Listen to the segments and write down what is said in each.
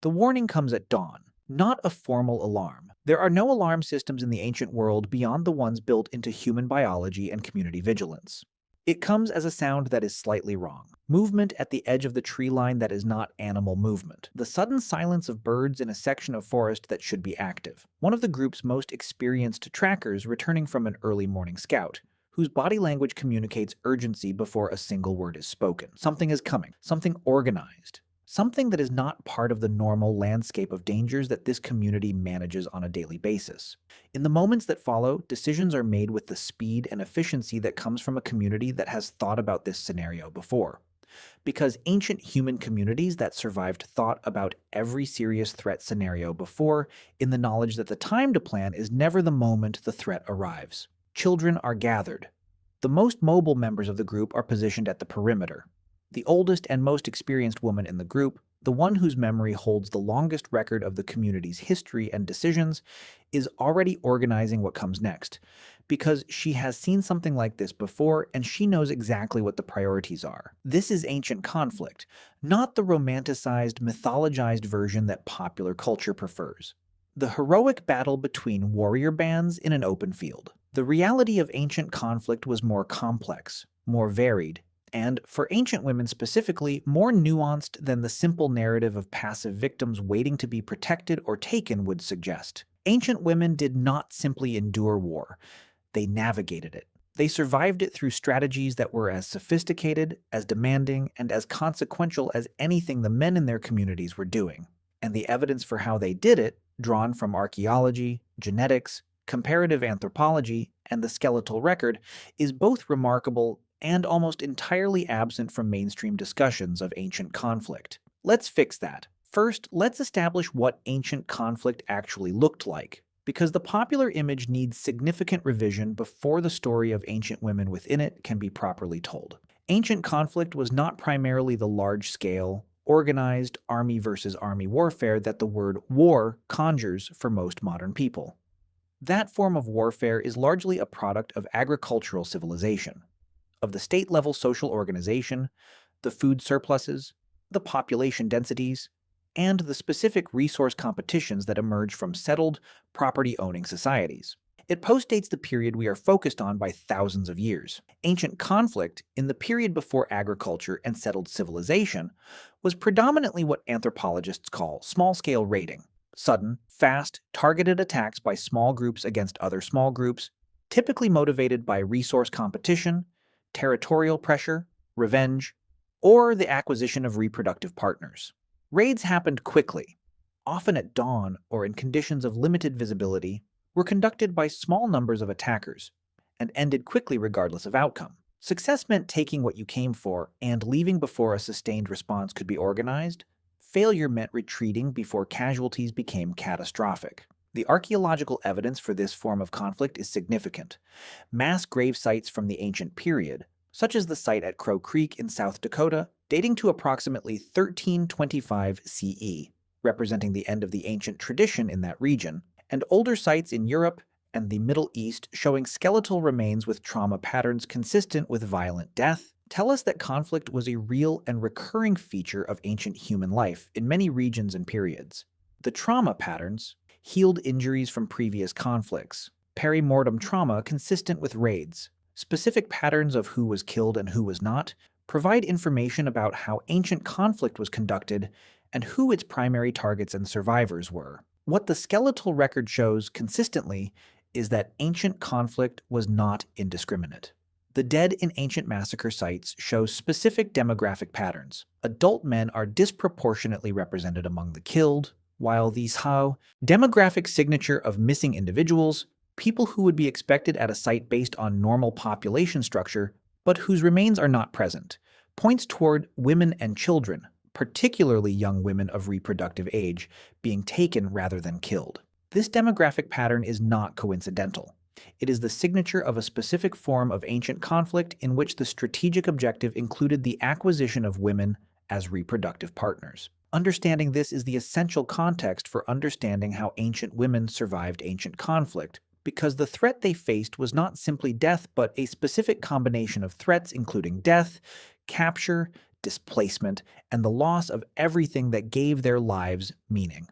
The warning comes at dawn, not a formal alarm. There are no alarm systems in the ancient world beyond the ones built into human biology and community vigilance. It comes as a sound that is slightly wrong. Movement at the edge of the tree line that is not animal movement. The sudden silence of birds in a section of forest that should be active. One of the group's most experienced trackers returning from an early morning scout, whose body language communicates urgency before a single word is spoken. Something is coming. Something organized. Something that is not part of the normal landscape of dangers that this community manages on a daily basis. In the moments that follow, decisions are made with the speed and efficiency that comes from a community that has thought about this scenario before. Because ancient human communities that survived thought about every serious threat scenario before, in the knowledge that the time to plan is never the moment the threat arrives. Children are gathered. The most mobile members of the group are positioned at the perimeter. The oldest and most experienced woman in the group, the one whose memory holds the longest record of the community's history and decisions, is already organizing what comes next, because she has seen something like this before and she knows exactly what the priorities are. This is ancient conflict, not the romanticized, mythologized version that popular culture prefers. The heroic battle between warrior bands in an open field. The reality of ancient conflict was more complex, more varied, and, for ancient women specifically, more nuanced than the simple narrative of passive victims waiting to be protected or taken would suggest. Ancient women did not simply endure war. They navigated it. They survived it through strategies that were as sophisticated, as demanding, and as consequential as anything the men in their communities were doing. And the evidence for how they did it, drawn from archaeology, genetics, comparative anthropology, and the skeletal record, is both remarkable and almost entirely absent from mainstream discussions of ancient conflict. Let's fix that. First, let's establish what ancient conflict actually looked like, because the popular image needs significant revision before the story of ancient women within it can be properly told. Ancient conflict was not primarily the large-scale, organized army versus army warfare that the word war conjures for most modern people. That form of warfare is largely a product of agricultural civilization, of the state-level social organization, the food surpluses, the population densities, and the specific resource competitions that emerge from settled, property-owning societies. It postdates the period we are focused on by thousands of years. Ancient conflict, in the period before agriculture and settled civilization, was predominantly what anthropologists call small-scale raiding. Sudden, fast, targeted attacks by small groups against other small groups, typically motivated by resource competition, territorial pressure, revenge, or the acquisition of reproductive partners. Raids happened quickly, often at dawn or in conditions of limited visibility, were conducted by small numbers of attackers, and ended quickly regardless of outcome. Success meant taking what you came for and leaving before a sustained response could be organized. Failure meant retreating before casualties became catastrophic. The archaeological evidence for this form of conflict is significant. Mass grave sites from the ancient period, such as the site at Crow Creek in South Dakota, dating to approximately 1325 CE, representing the end of the ancient tradition in that region, and older sites in Europe and the Middle East showing skeletal remains with trauma patterns consistent with violent death, tell us that conflict was a real and recurring feature of ancient human life in many regions and periods. The trauma patterns, healed injuries from previous conflicts, peri-mortem trauma consistent with raids, specific patterns of who was killed and who was not, provide information about how ancient conflict was conducted and who its primary targets and survivors were. What the skeletal record shows consistently is that ancient conflict was not indiscriminate. The dead in ancient massacre sites show specific demographic patterns. Adult men are disproportionately represented among the killed, while the demographic signature of missing individuals, people who would be expected at a site based on normal population structure, but whose remains are not present, points toward women and children, particularly young women of reproductive age, being taken rather than killed. This demographic pattern is not coincidental. It is the signature of a specific form of ancient conflict in which the strategic objective included the acquisition of women as reproductive partners. Understanding this is the essential context for understanding how ancient women survived ancient conflict, because the threat they faced was not simply death but a specific combination of threats including death, capture, displacement, and the loss of everything that gave their lives meaning.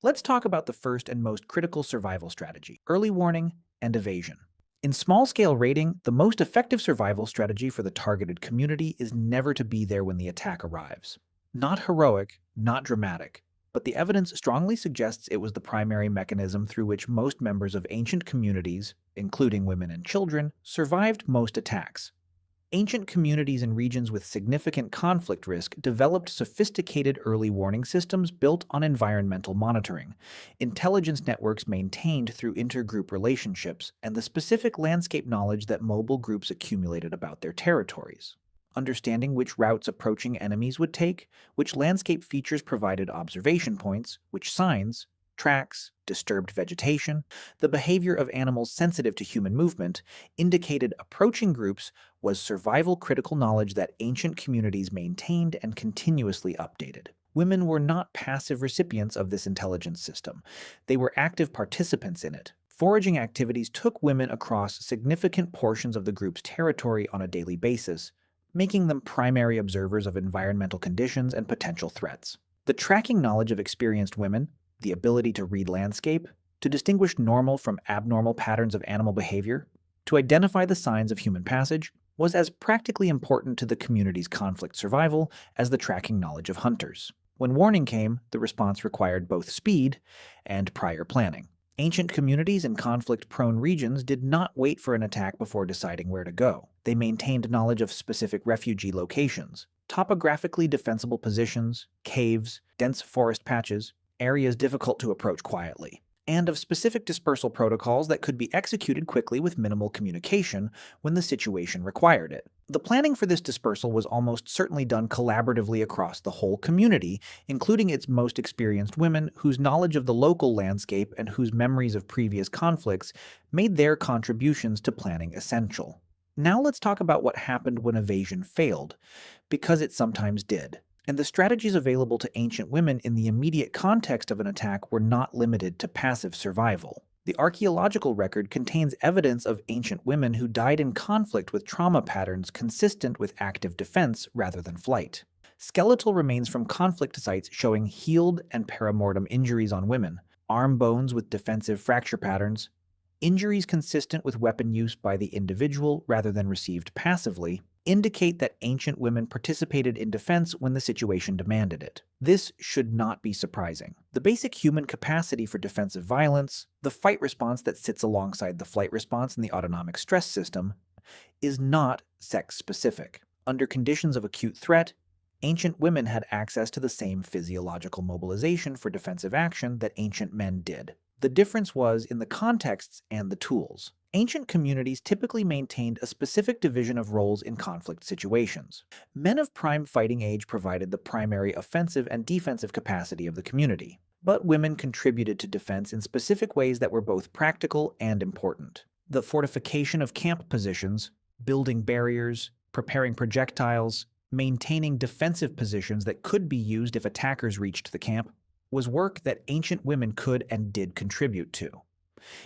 Let's talk about the first and most critical survival strategy: early warning and evasion. In small-scale raiding, the most effective survival strategy for the targeted community is never to be there when the attack arrives. Not heroic, not dramatic, but the evidence strongly suggests it was the primary mechanism through which most members of ancient communities, including women and children, survived most attacks. Ancient communities in regions with significant conflict risk developed sophisticated early warning systems built on environmental monitoring, intelligence networks maintained through intergroup relationships, and the specific landscape knowledge that mobile groups accumulated about their territories. Understanding which routes approaching enemies would take, which landscape features provided observation points, which signs, tracks, disturbed vegetation, the behavior of animals sensitive to human movement, indicated approaching groups was survival-critical knowledge that ancient communities maintained and continuously updated. Women were not passive recipients of this intelligence system. They were active participants in it. Foraging activities took women across significant portions of the group's territory on a daily basis, making them primary observers of environmental conditions and potential threats. The tracking knowledge of experienced women, the ability to read landscape, to distinguish normal from abnormal patterns of animal behavior, to identify the signs of human passage, was as practically important to the community's conflict survival as the tracking knowledge of hunters. When warning came, the response required both speed and prior planning. Ancient communities in conflict-prone regions did not wait for an attack before deciding where to go. They maintained knowledge of specific refugee locations, topographically defensible positions, caves, dense forest patches, areas difficult to approach quietly, and of specific dispersal protocols that could be executed quickly with minimal communication when the situation required it. The planning for this dispersal was almost certainly done collaboratively across the whole community, including its most experienced women whose knowledge of the local landscape and whose memories of previous conflicts made their contributions to planning essential. Now let's talk about what happened when evasion failed, because it sometimes did. And the strategies available to ancient women in the immediate context of an attack were not limited to passive survival. The archaeological record contains evidence of ancient women who died in conflict with trauma patterns consistent with active defense rather than flight. Skeletal remains from conflict sites showing healed and perimortem injuries on women, arm bones with defensive fracture patterns, injuries consistent with weapon use by the individual rather than received passively, indicate that ancient women participated in defense when the situation demanded it. This should not be surprising. The basic human capacity for defensive violence, the fight response that sits alongside the flight response in the autonomic stress system, is not sex-specific. Under conditions of acute threat, ancient women had access to the same physiological mobilization for defensive action that ancient men did. The difference was in the contexts and the tools. Ancient communities typically maintained a specific division of roles in conflict situations. Men of prime fighting age provided the primary offensive and defensive capacity of the community, but women contributed to defense in specific ways that were both practical and important. The fortification of camp positions, building barriers, preparing projectiles, maintaining defensive positions that could be used if attackers reached the camp, was work that ancient women could and did contribute to.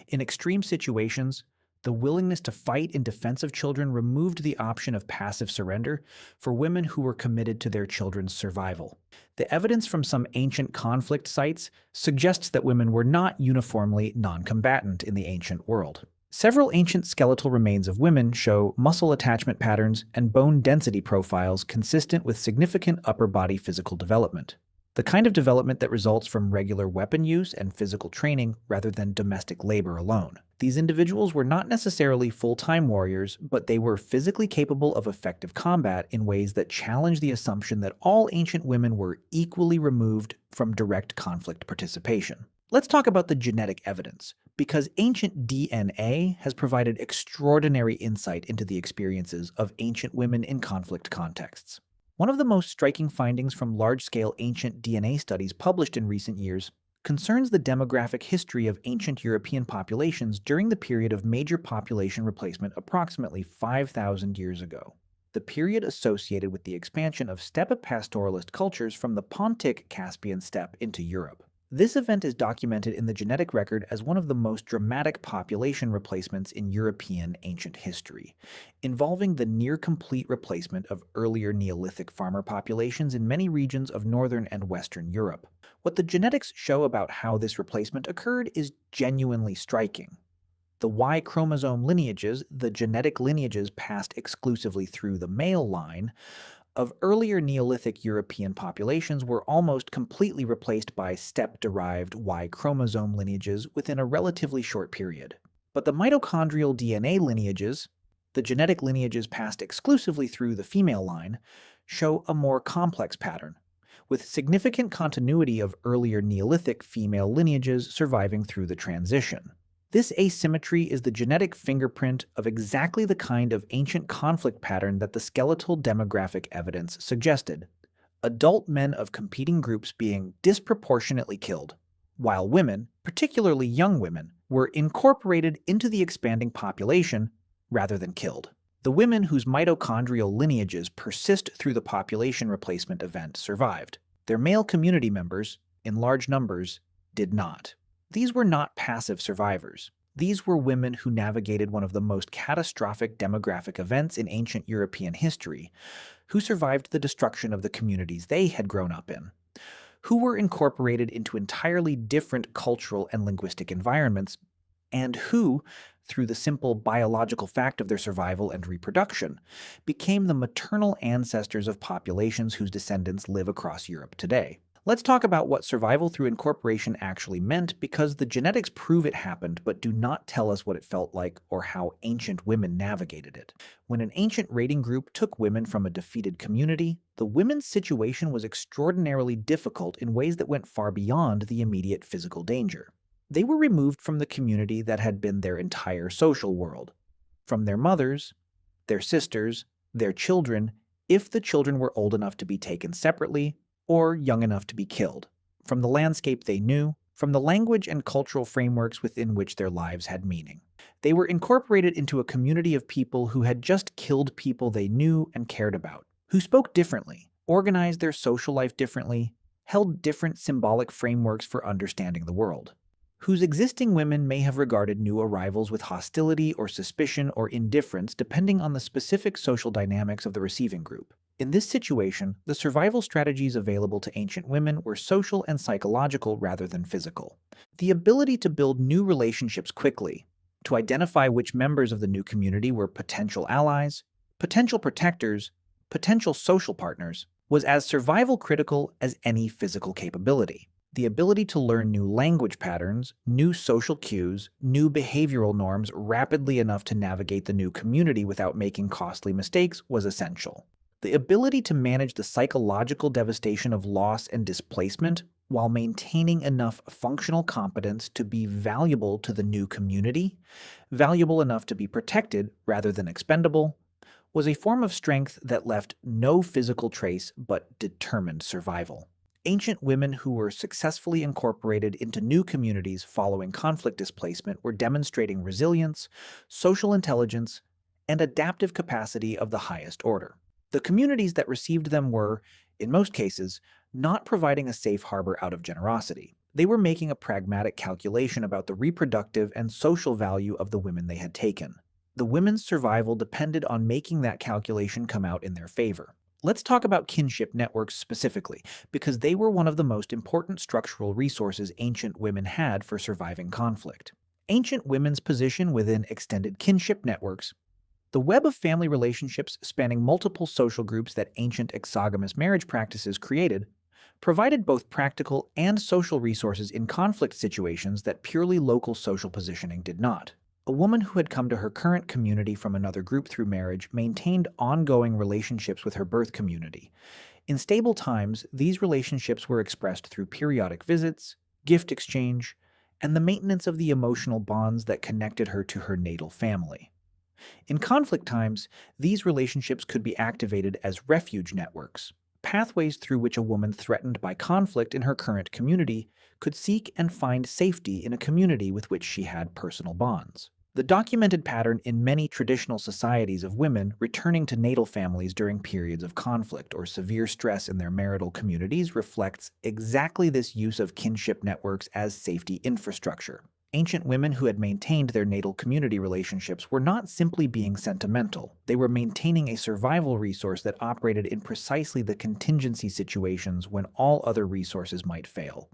In extreme situations, the willingness to fight in defense of children removed the option of passive surrender for women who were committed to their children's survival. The evidence from some ancient conflict sites suggests that women were not uniformly non-combatant in the ancient world. Several ancient skeletal remains of women show muscle attachment patterns and bone density profiles consistent with significant upper body physical development. The kind of development that results from regular weapon use and physical training rather than domestic labor alone. These individuals were not necessarily full-time warriors, but they were physically capable of effective combat in ways that challenge the assumption that all ancient women were equally removed from direct conflict participation. Let's talk about the genetic evidence, because ancient DNA has provided extraordinary insight into the experiences of ancient women in conflict contexts. One of the most striking findings from large-scale ancient DNA studies published in recent years concerns the demographic history of ancient European populations during the period of major population replacement approximately 5,000 years ago, the period associated with the expansion of steppe pastoralist cultures from the Pontic Caspian steppe into Europe. This event is documented in the genetic record as one of the most dramatic population replacements in European ancient history, involving the near-complete replacement of earlier Neolithic farmer populations in many regions of northern and western Europe. What the genetics show about how this replacement occurred is genuinely striking. The Y chromosome lineages, the genetic lineages passed exclusively through the male line, of earlier Neolithic European populations were almost completely replaced by steppe-derived Y chromosome lineages within a relatively short period. But the mitochondrial DNA lineages, the genetic lineages passed exclusively through the female line, show a more complex pattern, with significant continuity of earlier Neolithic female lineages surviving through the transition. This asymmetry is the genetic fingerprint of exactly the kind of ancient conflict pattern that the skeletal demographic evidence suggested: adult men of competing groups being disproportionately killed, while women, particularly young women, were incorporated into the expanding population rather than killed. The women whose mitochondrial lineages persist through the population replacement event survived. Their male community members, in large numbers, did not. These were not passive survivors. These were women who navigated one of the most catastrophic demographic events in ancient European history, who survived the destruction of the communities they had grown up in, who were incorporated into entirely different cultural and linguistic environments, and who, through the simple biological fact of their survival and reproduction, became the maternal ancestors of populations whose descendants live across Europe today. Let's talk about what survival through incorporation actually meant, because the genetics prove it happened but do not tell us what it felt like or how ancient women navigated it. When an ancient raiding group took women from a defeated community, the women's situation was extraordinarily difficult in ways that went far beyond the immediate physical danger. They were removed from the community that had been their entire social world, from their mothers, their sisters, their children, if the children were old enough to be taken separately, or young enough to be killed, from the landscape they knew, from the language and cultural frameworks within which their lives had meaning. They were incorporated into a community of people who had just killed people they knew and cared about, who spoke differently, organized their social life differently, held different symbolic frameworks for understanding the world, whose existing women may have regarded new arrivals with hostility or suspicion or indifference depending on the specific social dynamics of the receiving group. In this situation, the survival strategies available to ancient women were social and psychological rather than physical. The ability to build new relationships quickly, to identify which members of the new community were potential allies, potential protectors, potential social partners, was as survival critical as any physical capability. The ability to learn new language patterns, new social cues, new behavioral norms rapidly enough to navigate the new community without making costly mistakes was essential. The ability to manage the psychological devastation of loss and displacement while maintaining enough functional competence to be valuable to the new community, valuable enough to be protected rather than expendable, was a form of strength that left no physical trace but determined survival. Ancient women who were successfully incorporated into new communities following conflict displacement were demonstrating resilience, social intelligence, and adaptive capacity of the highest order. The communities that received them were, in most cases, not providing a safe harbor out of generosity. They were making a pragmatic calculation about the reproductive and social value of the women they had taken. The women's survival depended on making that calculation come out in their favor. Let's talk about kinship networks specifically, because they were one of the most important structural resources ancient women had for surviving conflict. Ancient women's position within extended kinship networks, the web of family relationships spanning multiple social groups that ancient exogamous marriage practices created, provided both practical and social resources in conflict situations that purely local social positioning did not. A woman who had come to her current community from another group through marriage maintained ongoing relationships with her birth community. In stable times, these relationships were expressed through periodic visits, gift exchange, and the maintenance of the emotional bonds that connected her to her natal family. In conflict times, these relationships could be activated as refuge networks, pathways through which a woman threatened by conflict in her current community could seek and find safety in a community with which she had personal bonds. The documented pattern in many traditional societies of women returning to natal families during periods of conflict or severe stress in their marital communities reflects exactly this use of kinship networks as safety infrastructure. Ancient women who had maintained their natal community relationships were not simply being sentimental. They were maintaining a survival resource that operated in precisely the contingency situations when all other resources might fail.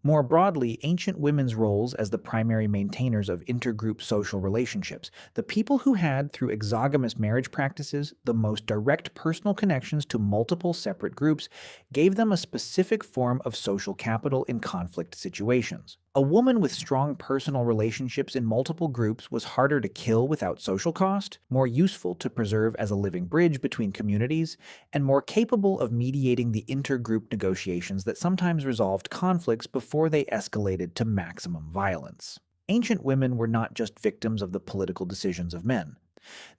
More broadly, ancient women's roles as the primary maintainers of intergroup social relationships, the people who had, through exogamous marriage practices, the most direct personal connections to multiple separate groups, gave them a specific form of social capital in conflict situations. A woman with strong personal relationships in multiple groups was harder to kill without social cost, more useful to preserve as a living bridge between communities, and more capable of mediating the intergroup negotiations that sometimes resolved conflicts before they escalated to maximum violence. Ancient women were not just victims of the political decisions of men.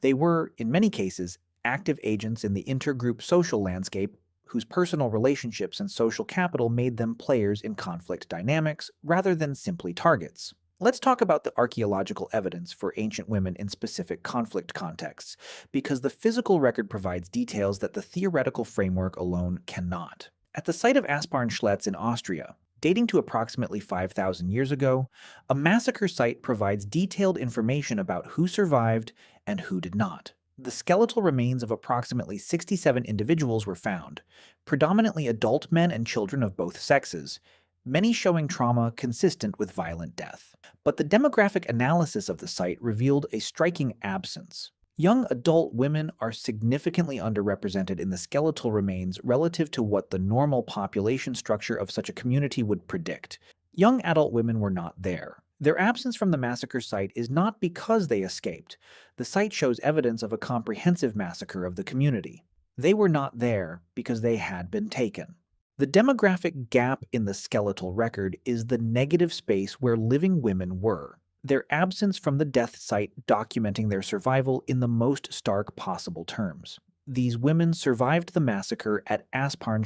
They were, in many cases, active agents in the intergroup social landscape whose personal relationships and social capital made them players in conflict dynamics rather than simply targets. Let's talk about the archaeological evidence for ancient women in specific conflict contexts, because the physical record provides details that the theoretical framework alone cannot. At the site of Aspern in Austria, dating to approximately 5,000 years ago, a massacre site provides detailed information about who survived and who did not. The skeletal remains of approximately 67 individuals were found, predominantly adult men and children of both sexes, many showing trauma consistent with violent death. But the demographic analysis of the site revealed a striking absence. Young adult women are significantly underrepresented in the skeletal remains relative to what the normal population structure of such a community would predict. Young adult women were not there. Their absence from the massacre site is not because they escaped. The site shows evidence of a comprehensive massacre of the community. They were not there because they had been taken. The demographic gap in the skeletal record is the negative space where living women were, their absence from the death site documenting their survival in the most stark possible terms. These women survived the massacre at Aspern.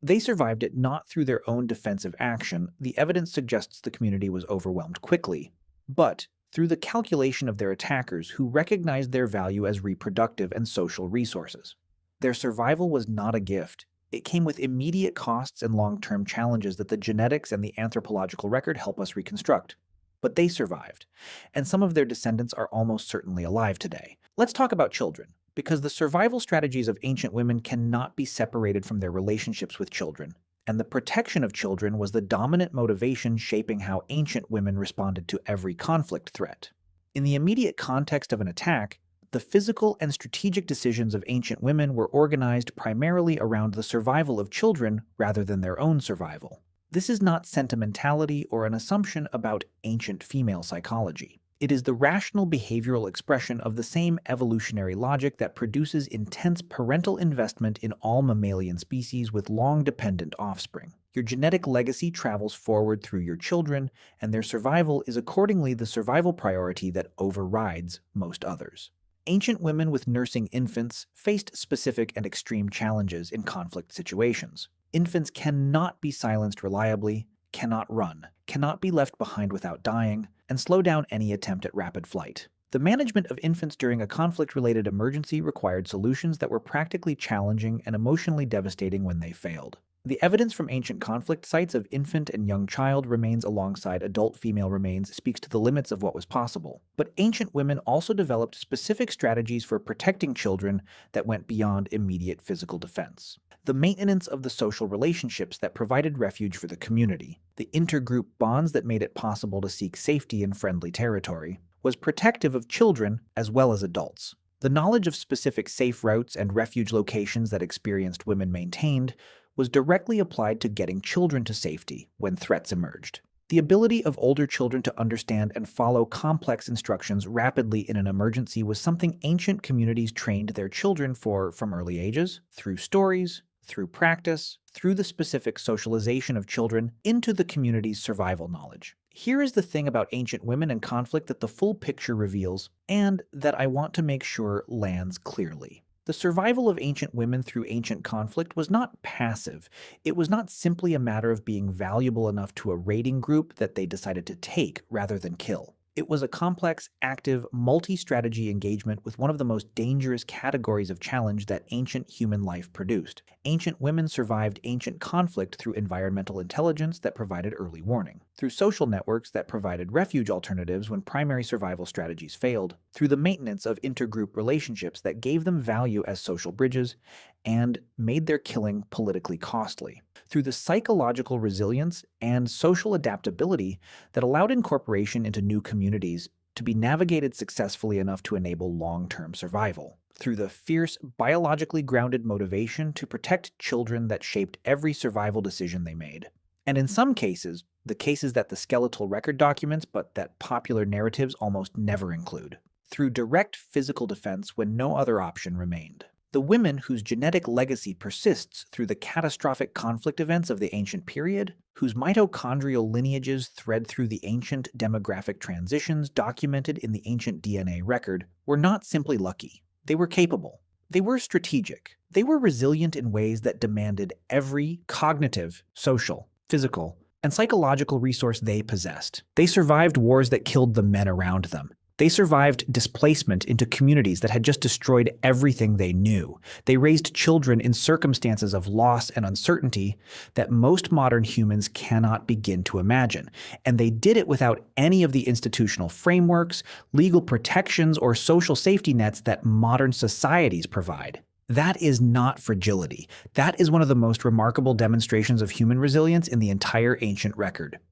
They survived it not through their own defensive action, the evidence suggests the community was overwhelmed quickly, but through the calculation of their attackers who recognized their value as reproductive and social resources. Their survival was not a gift. It came with immediate costs and long-term challenges that the genetics and the anthropological record help us reconstruct. But they survived, and some of their descendants are almost certainly alive today. Let's talk about children, because the survival strategies of ancient women cannot be separated from their relationships with children, and the protection of children was the dominant motivation shaping how ancient women responded to every conflict threat. In the immediate context of an attack, the physical and strategic decisions of ancient women were organized primarily around the survival of children rather than their own survival. This is not sentimentality or an assumption about ancient female psychology. It is the rational behavioral expression of the same evolutionary logic that produces intense parental investment in all mammalian species with long-dependent offspring. Your genetic legacy travels forward through your children, and their survival is accordingly the survival priority that overrides most others. Ancient women with nursing infants faced specific and extreme challenges in conflict situations. Infants cannot be silenced reliably, cannot run, cannot be left behind without dying, and slow down any attempt at rapid flight. The management of infants during a conflict-related emergency required solutions that were practically challenging and emotionally devastating when they failed. The evidence from ancient conflict sites of infant and young child remains alongside adult female remains speaks to the limits of what was possible. But ancient women also developed specific strategies for protecting children that went beyond immediate physical defense. The maintenance of the social relationships that provided refuge for the community, the intergroup bonds that made it possible to seek safety in friendly territory, was protective of children as well as adults. The knowledge of specific safe routes and refuge locations that experienced women maintained was directly applied to getting children to safety when threats emerged. The ability of older children to understand and follow complex instructions rapidly in an emergency was something ancient communities trained their children for from early ages, through stories, through practice, through the specific socialization of children into the community's survival knowledge. Here is the thing about ancient women and conflict that the full picture reveals, and that I want to make sure lands clearly. The survival of ancient women through ancient conflict was not passive. It was not simply a matter of being valuable enough to a raiding group that they decided to take rather than kill. It was a complex, active, multi-strategy engagement with one of the most dangerous categories of challenge that ancient human life produced. Ancient women survived ancient conflict through environmental intelligence that provided early warning, through social networks that provided refuge alternatives when primary survival strategies failed, through the maintenance of intergroup relationships that gave them value as social bridges and made their killing politically costly, through the psychological resilience and social adaptability that allowed incorporation into new communities to be navigated successfully enough to enable long-term survival, through the fierce, biologically grounded motivation to protect children that shaped every survival decision they made. And in some cases, the cases that the skeletal record documents but that popular narratives almost never include, through direct physical defense when no other option remained. The women whose genetic legacy persists through the catastrophic conflict events of the ancient period, whose mitochondrial lineages thread through the ancient demographic transitions documented in the ancient DNA record, were not simply lucky. They were capable. They were strategic. They were resilient in ways that demanded every cognitive, social, physical, and psychological resource they possessed. They survived wars that killed the men around them. They survived displacement into communities that had just destroyed everything they knew. They raised children in circumstances of loss and uncertainty that most modern humans cannot begin to imagine. And they did it without any of the institutional frameworks, legal protections, or social safety nets that modern societies provide. That is not fragility. That is one of the most remarkable demonstrations of human resilience in the entire ancient record.